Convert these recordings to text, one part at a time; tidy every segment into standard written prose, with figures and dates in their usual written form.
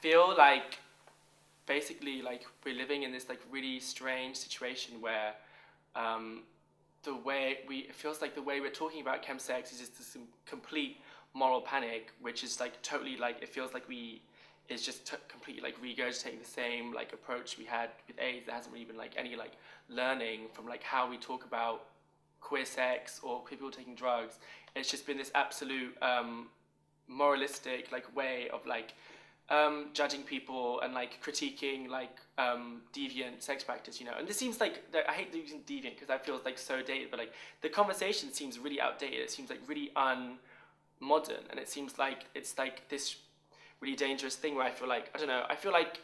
feel like basically like we're living in this like really strange situation where it feels like the way we're talking about chemsex is just this complete moral panic, which is like totally like it feels like is just completely like regurgitating the same like approach we had with AIDS. There hasn't really been like any like learning from like how we talk about queer sex or queer people taking drugs. It's just been this absolute moralistic like way of like judging people and like critiquing like deviant sex practice, you know. And this seems like I hate using deviant because that feels like so dated, but like the conversation seems really outdated. It seems like really unmodern, and it seems like it's like this really dangerous thing where I feel like I feel like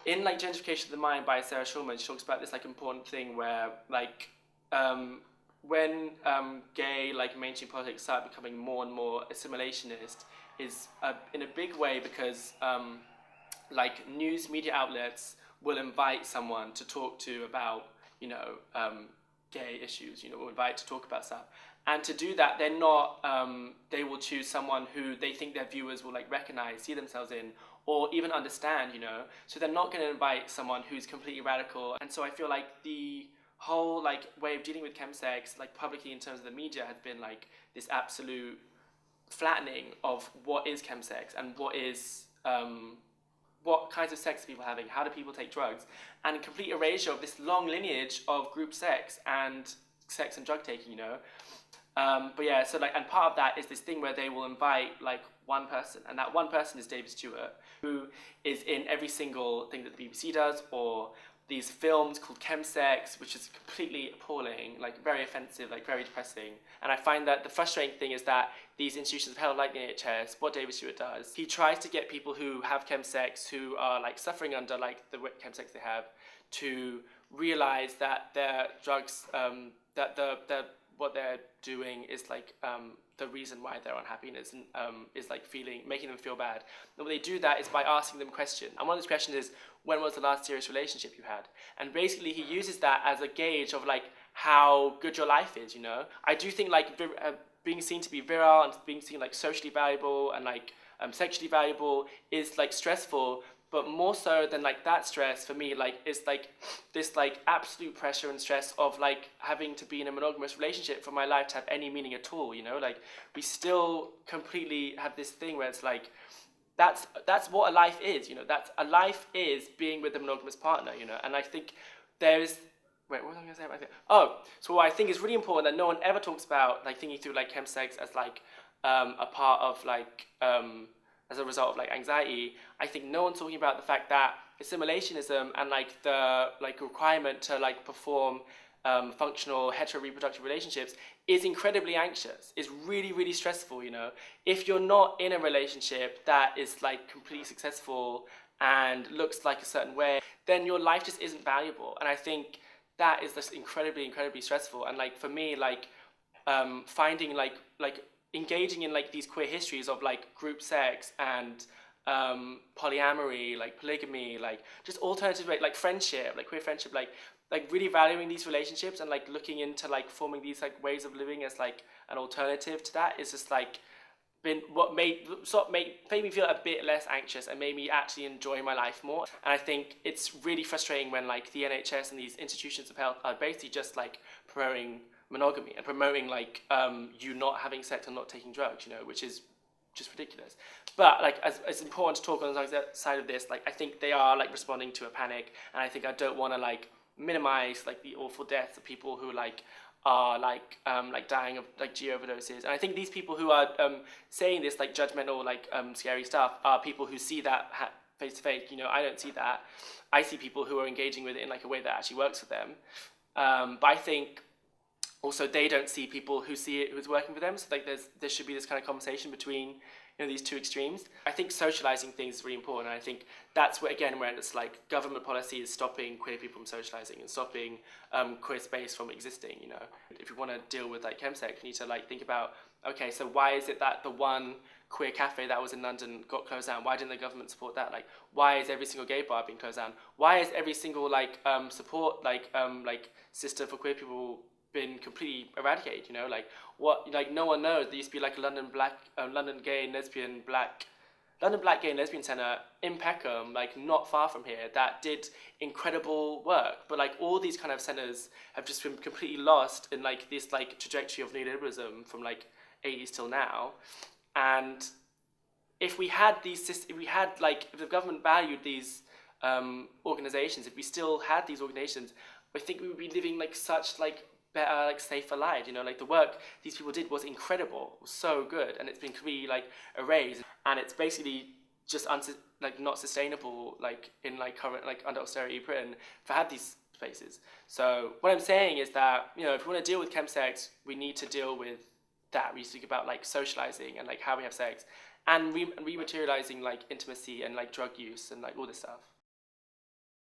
in like Gentrification of the Mind by Sarah Schulman, she talks about this like important thing where like when gay like mainstream politics start becoming more and more assimilationist is in a big way because like news media outlets will invite someone to talk to about gay issues, will invite to talk about stuff. And to do that, they're not, they will choose someone who they think their viewers will like recognize, see themselves in, or even understand, So they're not going to invite someone who's completely radical. And so I feel like the whole like way of dealing with chemsex, like publicly in terms of the media, has been like this absolute flattening of what is chemsex and what is, what kinds of sex are people having, how do people take drugs, and a complete erasure of this long lineage of group sex and drug taking, But yeah, so like, and part of that is this thing where they will invite like one person, and that one person is David Stewart, who is in every single thing that the BBC does, or these films called Chemsex, which is completely appalling, like very offensive, like very depressing. And I find that the frustrating thing is that these institutions of health, like the NHS, what David Stewart does, he tries to get people who have chemsex, who are like suffering under like the chemsex they have, to realize that their drugs, that what they're doing is like the reason why they're unhappy, and is like making them feel bad. And when they do that is by asking them questions. And one of those questions is, when was the last serious relationship you had? And basically he uses that as a gauge of like how good your life is, I do think like being seen to be virile and being seen like socially valuable and like sexually valuable is like stressful. But more so than like that stress for me, like is like this like absolute pressure and stress of like having to be in a monogamous relationship for my life to have any meaning at all, Like we still completely have this thing where it's like that's what a life is, That's a life is being with a monogamous partner, And I think there's what was I going to say about that? Oh, so what I think is really important that no one ever talks about, like thinking through like chemsex as like a part of like as a result of like anxiety. I think no one's talking about the fact that assimilationism and like the like requirement to like perform functional hetero-reproductive relationships is incredibly anxious, is really, really stressful, If you're not in a relationship that is like completely successful and looks like a certain way, then your life just isn't valuable. And I think that is just incredibly, incredibly stressful. And like for me, like finding like engaging in like these queer histories of like group sex and polyamory, like polygamy, like just alternative like friendship, like queer friendship, like really valuing these relationships and like looking into like forming these like ways of living as like an alternative to that is just like been what made me feel a bit less anxious and made me actually enjoy my life more. And I think it's really frustrating when like the NHS and these institutions of health are basically just like promoting monogamy and promoting like you not having sex and not taking drugs, which is just ridiculous. But like as it's important to talk on the side of this, like I think they are like responding to a panic, and I think I don't want to like minimize like the awful deaths of people who like are like dying of like G overdoses. And I think these people who are saying this like judgmental like scary stuff are people who see that face to face. I don't see that. I see people who are engaging with it in like a way that actually works for them. But I think also they don't see people who see it who's working for them. So like there should be this kind of conversation between these two extremes. I think socializing things is really important. And I think that's where it's like government policy is stopping queer people from socializing and stopping queer space from existing. If you want to deal with like chemsex, you need to like think about, okay, so why is it that the one queer cafe that was in London got closed down? Why didn't the government support that? Like, why is every single gay bar being closed down? Why is every single like support like system for queer people been completely eradicated? Like what? Like no one knows. There used to be like a London gay and lesbian black London Black Gay and Lesbian Centre in Peckham, like not far from here, that did incredible work. But like all these kind of centres have just been completely lost in like this like trajectory of neoliberalism from like 80s till now. And if we had if the government valued these organizations, if we still had these organizations, I think we would be living like such like better, like safer lives. You know, like the work these people did was incredible, was so good, and it's been completely like erased, and it's basically just like not sustainable, like in like current like under austerity Britain, to have these spaces. So what I'm saying is that, you know, if we want to deal with chemsex, we need to deal with that. We need to think about like socializing and like how we have sex, and rematerializing like intimacy and like drug use and like all this stuff.